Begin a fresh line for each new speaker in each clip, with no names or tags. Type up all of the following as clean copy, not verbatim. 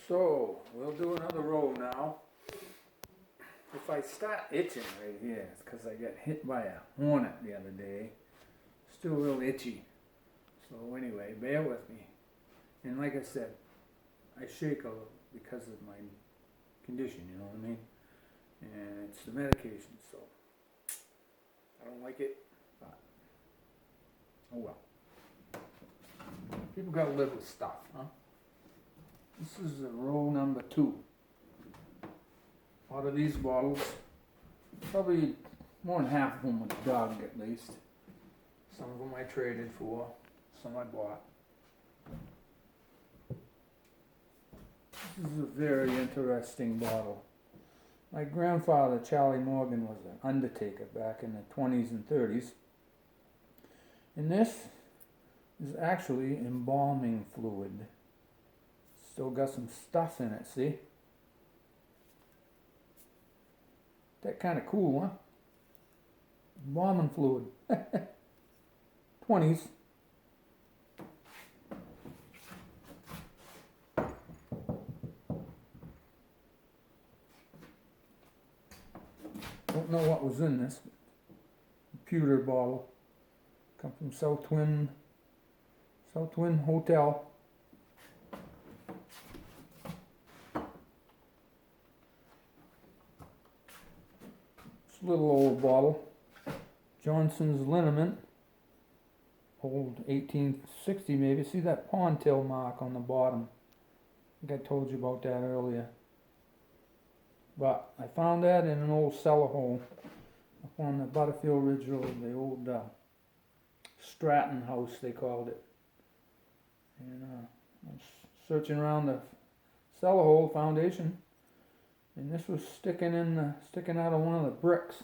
So, we'll do another roll now. If I start itching right here, it's because I got hit by a hornet the other day. Still real itchy. So anyway, bear with me. And like I said, I shake a little because of my condition, you know what I mean? And it's the medication, so I don't like it, but oh well. People gotta live with stuff, huh? This is roll number 2. Out of these bottles, probably more than half of them with a dog at least. Some of them I traded for, some I bought. This is a very interesting bottle. My grandfather, Charlie Morgan, was an undertaker back in the 20s and 30s. And this is actually embalming fluid. Still got some stuff in it, see? That kind of cool, huh? Embalming fluid. 20s. Don't know what was in this. Pewter bottle. Come from South Twin Hotel. It's a little old bottle. Johnson's Liniment. Old 1860 maybe. See that pond tail mark on the bottom. I think I told you about that earlier. But I found that in an old cellar hole up on the Butterfield Ridge Road, the old Stratton house they called it. And I was searching around the cellar hole foundation, and this was sticking out of one of the bricks.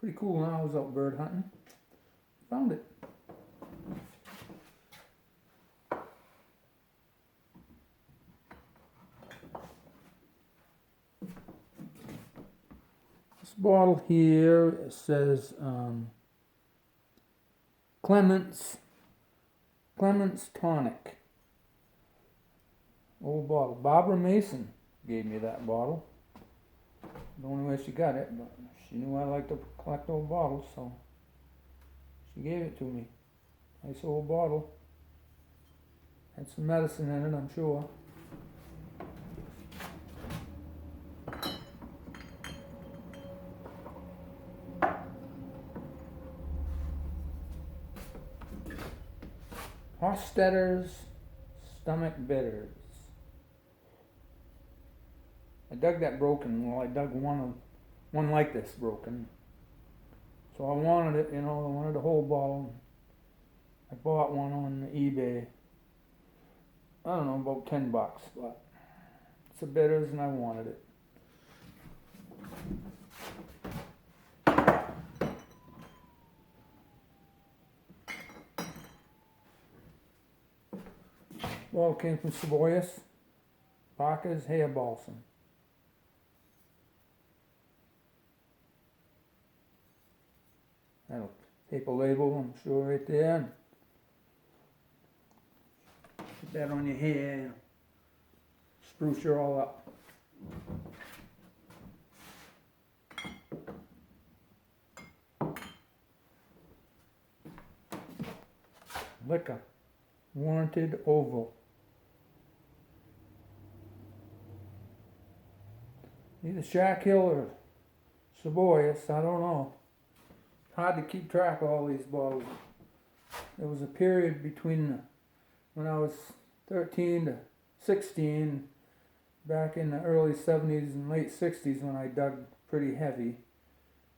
Pretty cool. Now I was out bird hunting, found it. This bottle here, it says Clements Tonic. Old bottle. Barbara Mason gave me that bottle. The only way she got it, but she knew I liked to collect old bottles, so she gave it to me. Nice old bottle. Had some medicine in it, I'm sure. Hostetter's Stomach Bitters. I dug that broken. Well, I dug one like this broken. So I wanted it, I wanted the whole bottle. I bought one on eBay. I don't know, about $10, but it's a bitters and I wanted it. Bottle came from Savoyas. Parker's Hair Balsam. That'll paper label, I'm sure, right there. Put that on your hair. Spruce you all up. Liquor. Warranted Oval. Either Shack Hill or Savoyas, I don't know. Hard to keep track of all these bottles. There was a period between when I was 13 to 16, back in the early 70s and late 60s when I dug pretty heavy.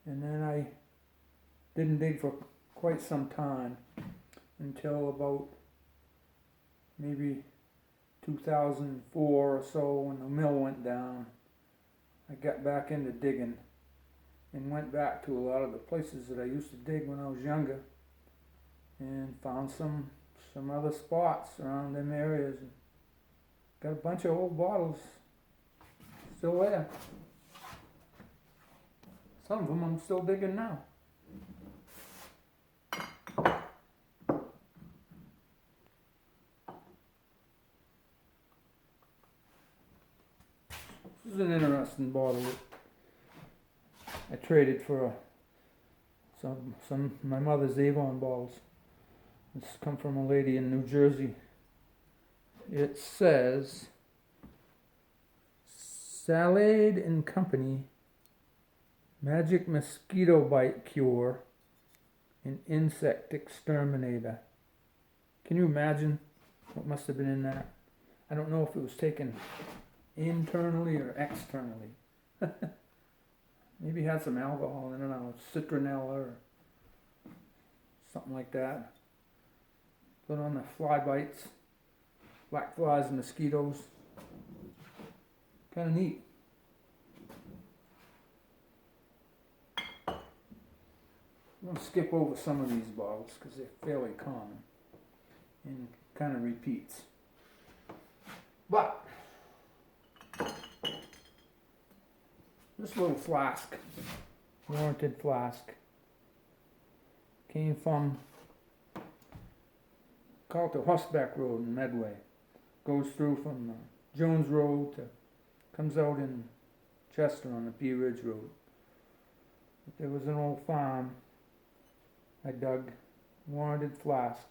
And then I didn't dig for quite some time until about maybe 2004 or so when the mill went down. I got back into digging and went back to a lot of the places that I used to dig when I was younger and found some other spots around them areas. Got a bunch of old bottles still there. Some of them I'm still digging now. This is an interesting bottle that I traded for some my mother's Avon bottles. It's come from a lady in New Jersey. It says Salade and Company Magic Mosquito Bite Cure and Insect Exterminator. Can you imagine what must have been in that? I don't know if it was taken internally or externally. Maybe it had some alcohol in it, I don't know, citronella or something like that. Put on the fly bites, black flies and mosquitoes. Kind of neat. I'm going to skip over some of these bottles because they're fairly common and kind of repeats. But this little flask, warranted flask, came from, called the Horseback Road in Medway. Goes through from Jones Road to, comes out in Chester on the Pea Ridge Road. There was an old farm I dug, warranted flask.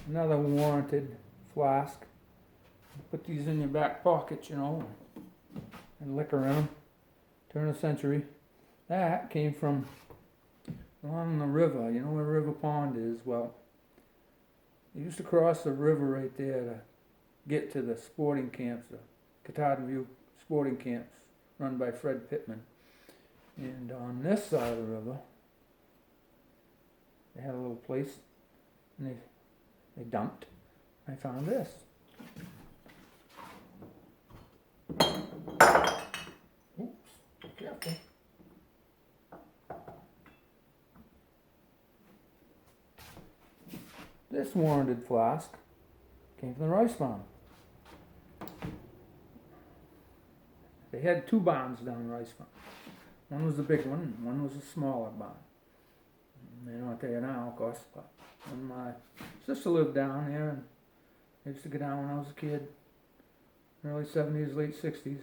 Another warranted flask. Put these in your back pocket, you know, and liquor in them. Turn of the century. That came from along the river. You know where River Pond is? Well, they used to cross the river right there to get to the sporting camps, the Katahdin View sporting camps run by Fred Pittman. And on this side of the river, they had a little place, and they dumped. I found this. Oops, be careful. This warranted flask came from the Rice Farm. They had two barns down Rice Farm. One was the big one, and one was a smaller barn. They don't tell you now, of course, but when my sister lived down there, and I used to go down when I was a kid, early 70s, late 60s.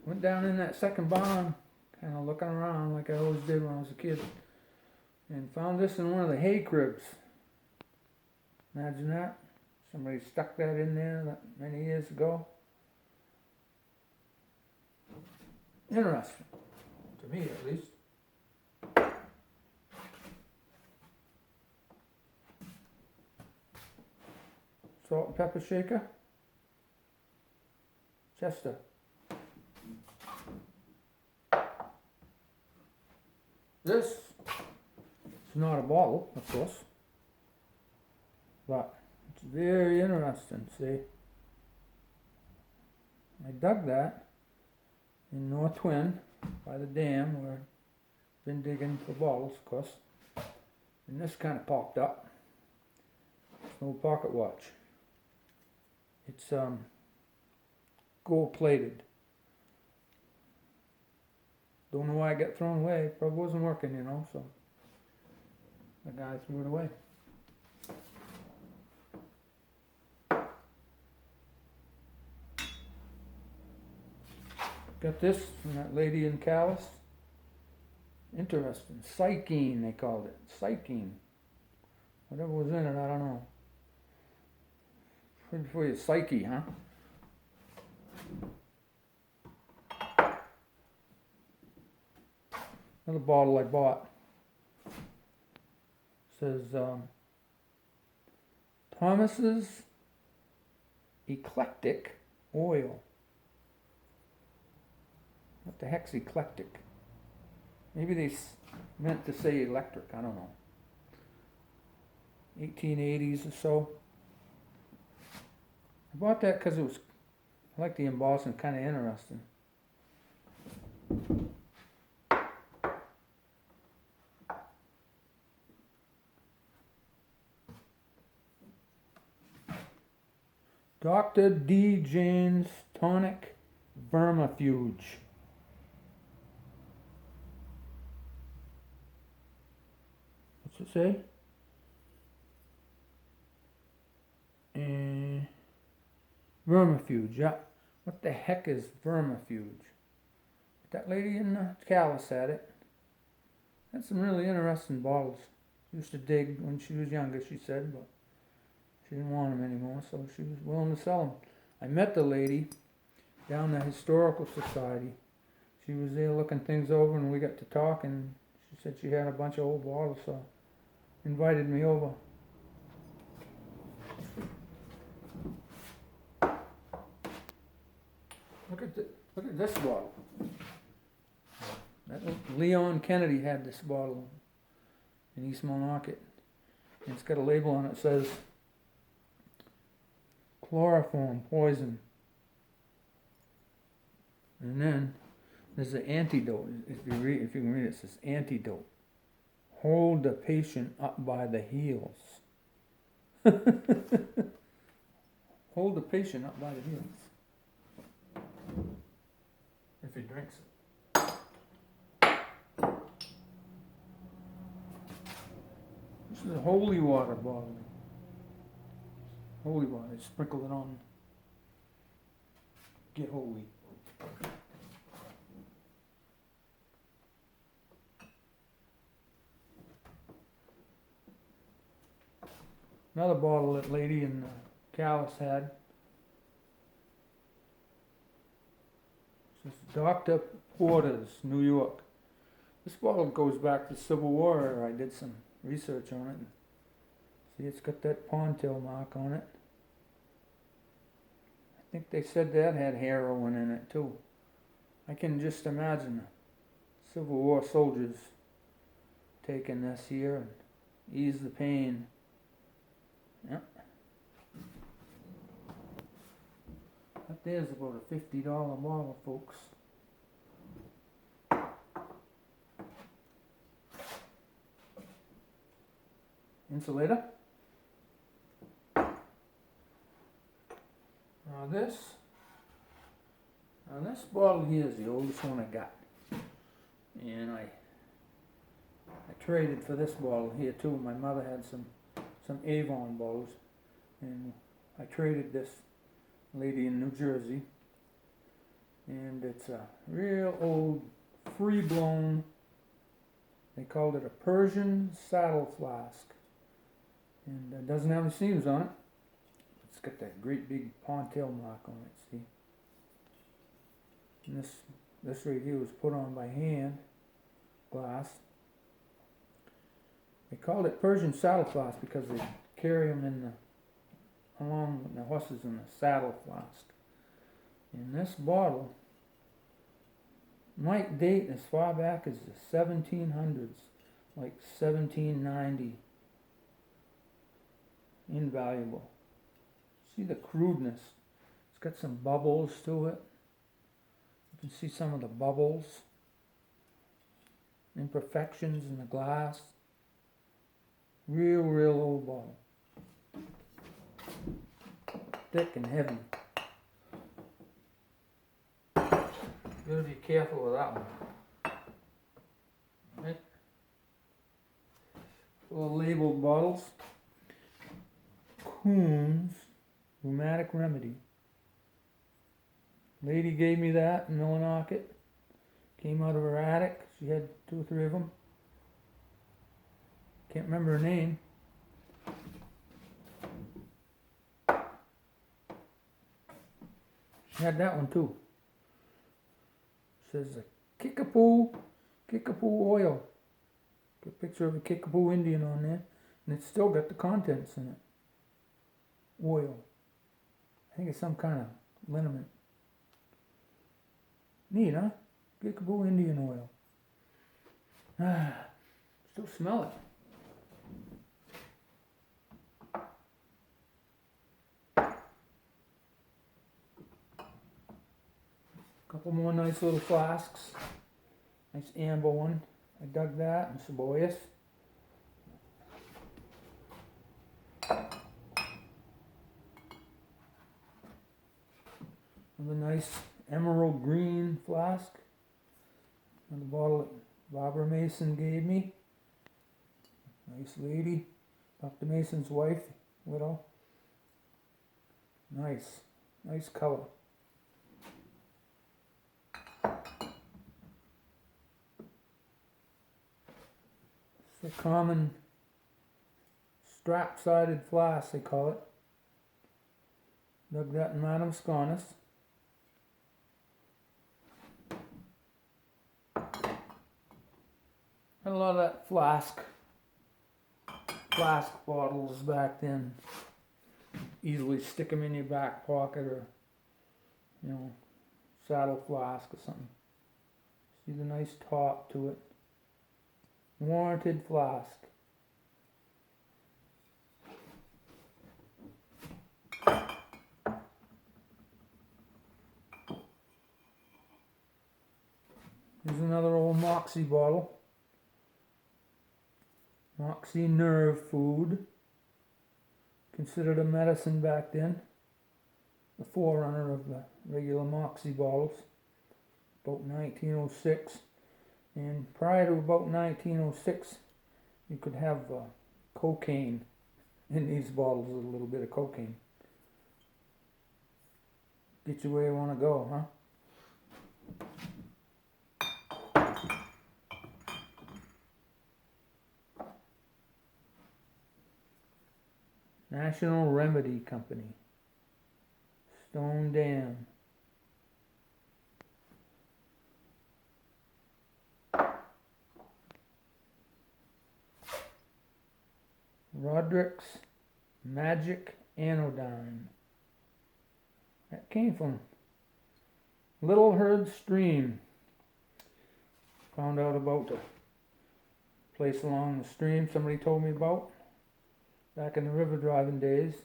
Went down in that second barn, kind of looking around like I always did when I was a kid, and found this in one of the hay cribs. Imagine that. Somebody stuck that in there that many years ago. Interesting. To me, at least. Salt and pepper shaker. Chester. This is not a bottle, of course, but it's very interesting, see. I dug that in North Twin by the dam where I've been digging for bottles, of course. And this kind of popped up. It's an old pocket watch. It's gold plated. Don't know why it got thrown away. Probably wasn't working, you know, so the guy threw it away. Got this from that lady in Calais. Interesting. Psychine, they called it. Psychine. Whatever was in it, I don't know. Good for your psyche, huh? Another bottle I bought. Says Thomas's Eclectic Oil. What the heck's eclectic? Maybe they meant to say electric, I don't know. 1880s or so. I bought that because it was, I like the embossing, kind of interesting. Dr. D. Jane's Tonic Vermifuge. What's it say? And vermifuge. Yeah. What the heck is vermifuge? That lady in the Callus had it. Had some really interesting bottles. She used to dig when she was younger, she said, but she didn't want them anymore, so she was willing to sell them. I met the lady down at the Historical Society. She was there looking things over, and we got to talk, and she said she had a bunch of old bottles, so invited me over. Look at this bottle. Leon Kennedy had this bottle in East Monarket. And it's got a label on it that says chloroform poison. And then there's an antidote. If you can read it, it says antidote. Hold the patient up by the heels. Hold the patient up by the heels. If he drinks it. This is a holy water bottle. Holy water. Sprinkle it on. Get holy. Another bottle that lady in Callus had. This is Dr. Porter's, New York. This bottle goes back to the Civil War era. I did some research on it. See, it's got that ponytail mark on it. I think they said that had heroin in it too. I can just imagine the Civil War soldiers taking this here and ease the pain. Yep. That there's about a $50 bottle, folks. Insulator. Now this bottle here is the oldest one I got, and I traded for this bottle here too. My mother had some Avon bottles, and I traded this lady in New Jersey, and it's a real old free blown, they called it a Persian saddle flask, and it doesn't have any seams on it. It's got that great big ponytail mark on it, see? And this right here was put on by hand, glass. They called it Persian saddle flask because they carry them along with the horses in a saddle flask. And this bottle might date as far back as the 1700s, like 1790. Invaluable. See the crudeness. It's got some bubbles to it. You can see some of the bubbles, imperfections in the glass. Real old bottle. Thick and heavy. Gotta be careful with that one. Right? Little labeled bottles. Coons Rheumatic Remedy. Lady gave me that in Millinocket. Came out of her attic. She had 2 or 3 of them. Can't remember her name. She had that one too. Says Kickapoo oil. Got a picture of a Kickapoo Indian on there, and it's still got the contents in it. Oil. I think it's some kind of liniment. Neat, huh? Kickapoo Indian oil. Still smell it. Couple more nice little flasks. Nice amber one. I dug that in Saboyas. Another nice emerald green flask. And the bottle that Barbara Mason gave me. Nice lady. Dr. Mason's wife, widow. Nice. Nice color. It's a common strap-sided flask, they call it. Dug that in Madame Sconus. Had a lot of that flask bottles back then. Easily stick them in your back pocket or, you know, saddle flask or something. See the nice top to it. Warranted flask. Here's another old Moxie bottle. Moxie Nerve Food. Considered a medicine back then. The forerunner of the regular Moxie bottles. About 1906. And prior to about 1906, you could have cocaine in these bottles, a little bit of cocaine. Get you where you want to go, huh? National Remedy Company. Stone Dam. Roderick's Magic Anodyne. That came from Little Herd Stream. Found out about the place along the stream somebody told me about back in the river driving days.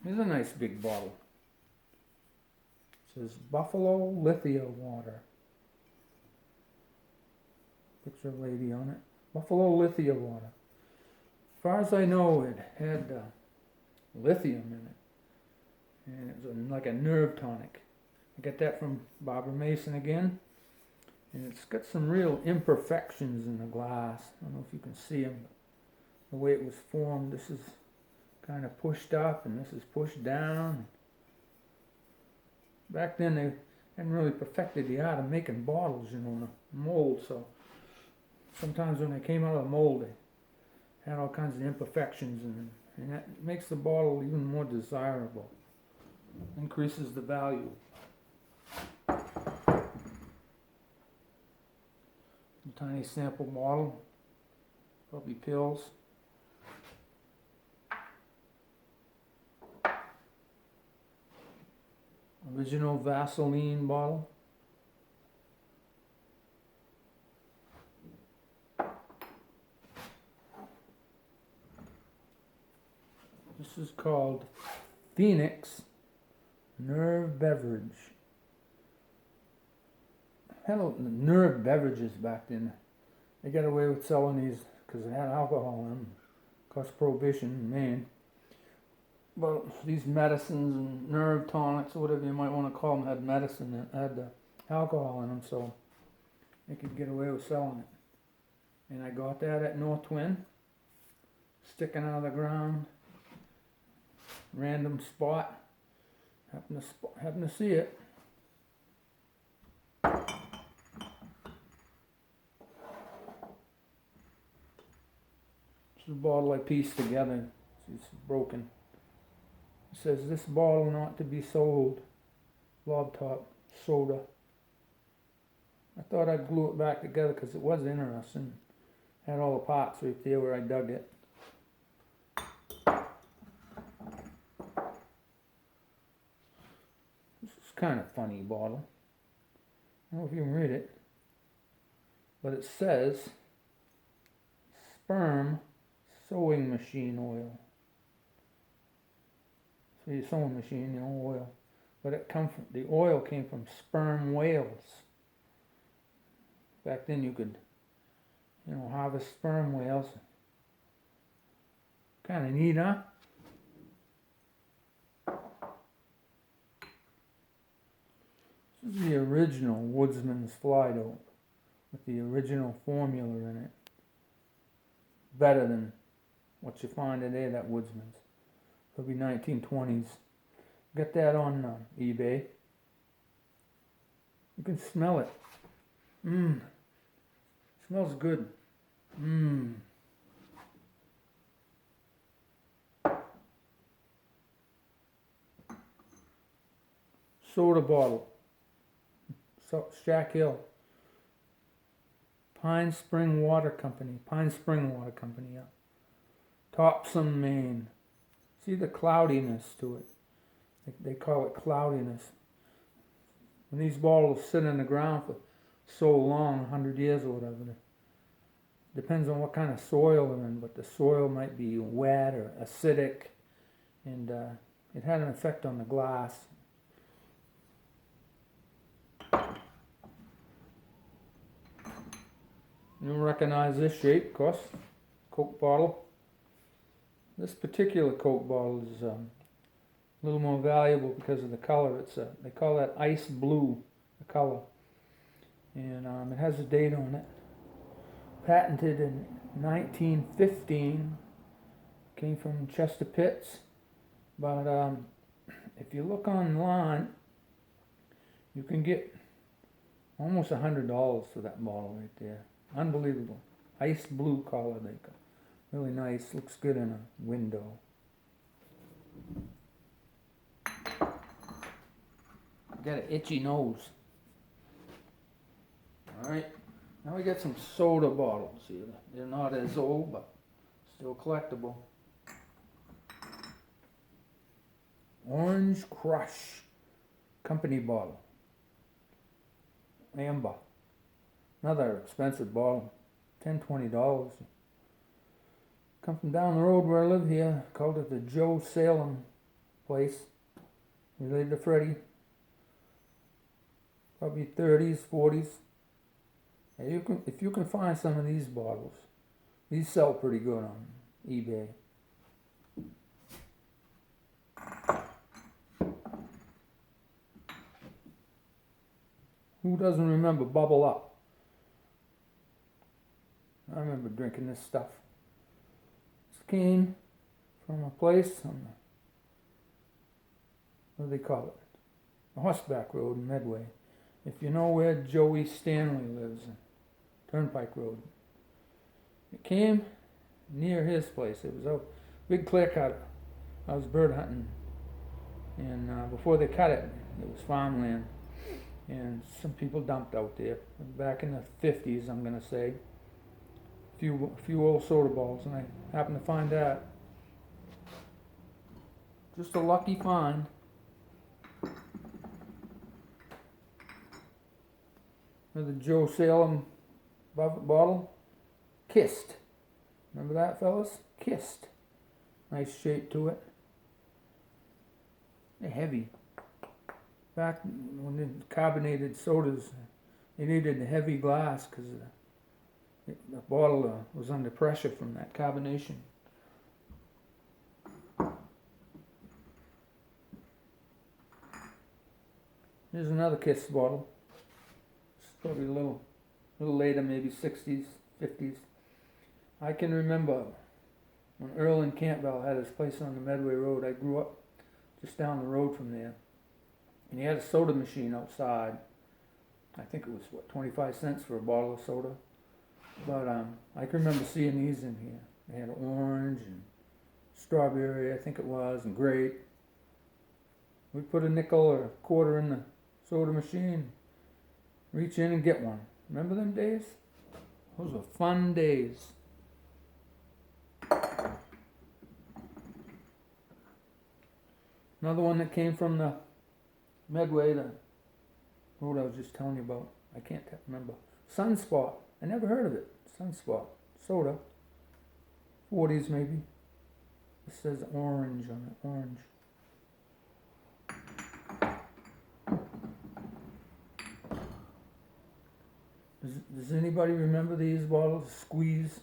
Here's a nice big bottle. It says Buffalo Lithia Water. Picture of a lady on it. Buffalo Lithia Water. As far as I know, it had lithium in it. And it was like a nerve tonic. I got that from Barbara Mason again. And it's got some real imperfections in the glass. I don't know if you can see them. The way it was formed, this is kind of pushed up and this is pushed down. Back then they hadn't really perfected the art of making bottles, you know, in a mold. So sometimes when they came out of the mold, they had all kinds of imperfections in them. And that makes the bottle even more desirable. Increases the value. A tiny sample bottle, probably pills. Original Vaseline bottle. This is called Phoenix Nerve Beverage. Had nerve beverages back then. They got away with selling these because they had alcohol in them. Cost prohibition in Maine. But these medicines and nerve tonics or whatever you might want to call them had medicine that had alcohol in them, so they could get away with selling it. And I got that at North Twin, sticking out of the ground, random spot, happened to see it. This is a bottle I pieced together. It's broken. It says, "This bottle not to be sold. Lob top soda." I thought I'd glue it back together because it was interesting. Had all the parts right there where I dug it. This is kind of funny bottle. I don't know if you can read it. But it says, sperm sewing machine oil. So your sewing machine, you know, oil. But the oil came from sperm whales. Back then you could, you know, harvest sperm whales. Kind of neat, huh? the original Woodsman's Fly Dope with the original formula in it. Better than what you find today, that Woodsman's. It'll be 1920s. Get that on eBay. You can smell it. Smells good. Soda bottle. Shack Hill. Pine Spring Water Company. Yeah. Topsom, Maine. See the cloudiness to it. They call it cloudiness. When these bottles sit in the ground for so long, 100 years or whatever, depends on what kind of soil they're in, but the soil might be wet or acidic, and it had an effect on the glass. You recognize this shape, of course. Coke bottle. This particular Coke bottle is a little more valuable because of the color. They call that ice blue, the color, and it has a date on it. Patented in 1915. Came from Chester Pits, but if you look online, you can get almost $100 for that bottle right there. Unbelievable. Ice blue color, they go. Really nice. Looks good in a window. Got an itchy nose. Alright, now we got some soda bottles here. They're not as old, but still collectible. Orange Crush Company bottle. Amber. Another expensive bottle. $10-$20. Come from down the road where I live here. Called it the Joe Salem place. Related to Freddie. Probably 30s, 40s. And if you can find some of these bottles, these sell pretty good on eBay. Who doesn't remember Bubble Up? I remember drinking this stuff. This came from a place on the, what do they call it? The Horseback Road in Medway. If you know where Joey Stanley lives, Turnpike Road. It came near his place. It was a big clear cut. I was bird hunting, and before they cut it, it was farmland, and some people dumped out there back in the 50s. I'm gonna say a few old soda balls, and I happened to find that. Just a lucky find. The Joe Salem bottle. Kissed. Remember that, fellas? Kissed. Nice shape to it. They're heavy. Back when the carbonated sodas, they needed a heavy glass because the bottle was under pressure from that carbonation. Here's another Kiss bottle. Probably a little later, maybe 60s, 50s. I can remember when Earl and Campbell had his place on the Medway Road. I grew up just down the road from there. And he had a soda machine outside. I think it was, 25 cents for a bottle of soda. But I can remember seeing these in here. They had orange and strawberry, I think it was, and grape. We'd put a nickel or a quarter in the soda machine. Reach in and get one. Remember them days? Those were fun days. Another one that came from the Medway, the road I was just telling you about. I can't remember. Sunspot. I never heard of it. Sunspot. Soda. 40s maybe. It says orange on it. Orange. Does anybody remember these bottles? Squeeze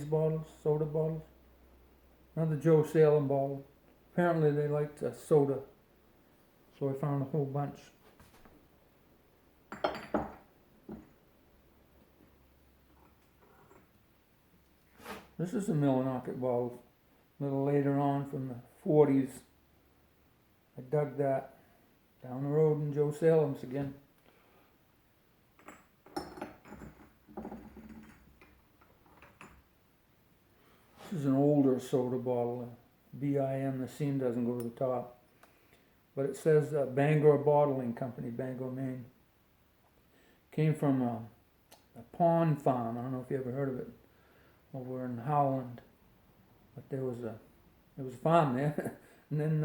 bottles, soda bottles? Another Joe Salem bottle. Apparently they liked soda, so I found a whole bunch. This is a Millinocket bottle, a little later on from the 40s. I dug that down the road in Joe Salem's again. This is an older soda bottle, BIM, the seam doesn't go to the top. But it says Bangor Bottling Company, Bangor, Maine. Came from a pond farm, I don't know if you ever heard of it, over in Howland. But there was a farm there, and then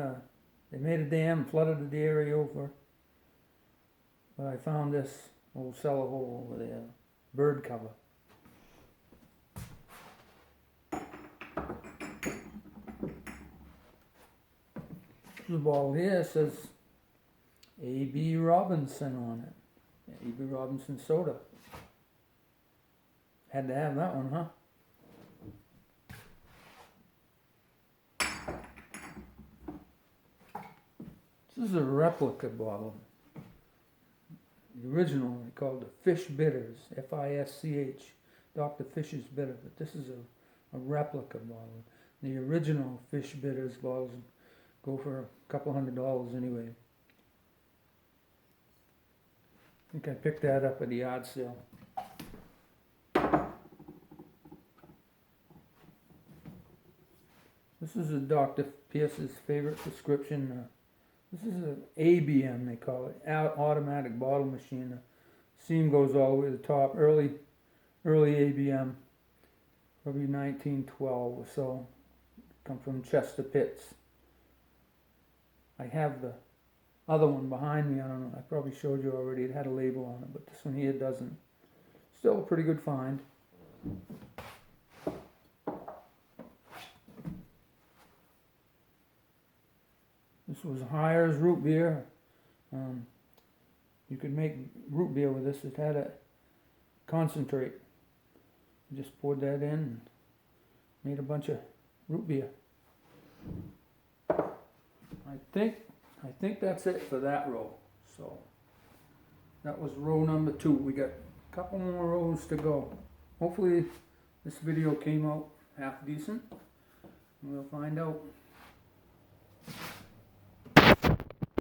they made a dam, flooded the area over. But I found this old cellar hole over there, bird cover. The bottle here says A.B. Robinson on it. A.B. Robinson soda. Had to have that one, huh? This is a replica bottle. The original, they called it Fish Bitters, F-I-S-C-H, Dr. Fish's Bitter, but this is a replica bottle. The original Fish Bitters bottles go for a couple $100 anyway. I think I picked that up at the yard sale. This is a Dr. Pierce's favorite prescription. This is an ABM, they call it, automatic bottle machine. The seam goes all the way to the top. Early ABM, probably 1912 or so. Come from Chester Pitts. I have the other one behind me. I don't know. I probably showed you already. It had a label on it, but this one here doesn't. Still a pretty good find. This was Hires root beer. You could make root beer with this. It had a concentrate. You just poured that in and made a bunch of root beer. I think that's it for that row. So that was row number 2. We got a couple more rows to go. Hopefully this video came out half decent. We'll find out.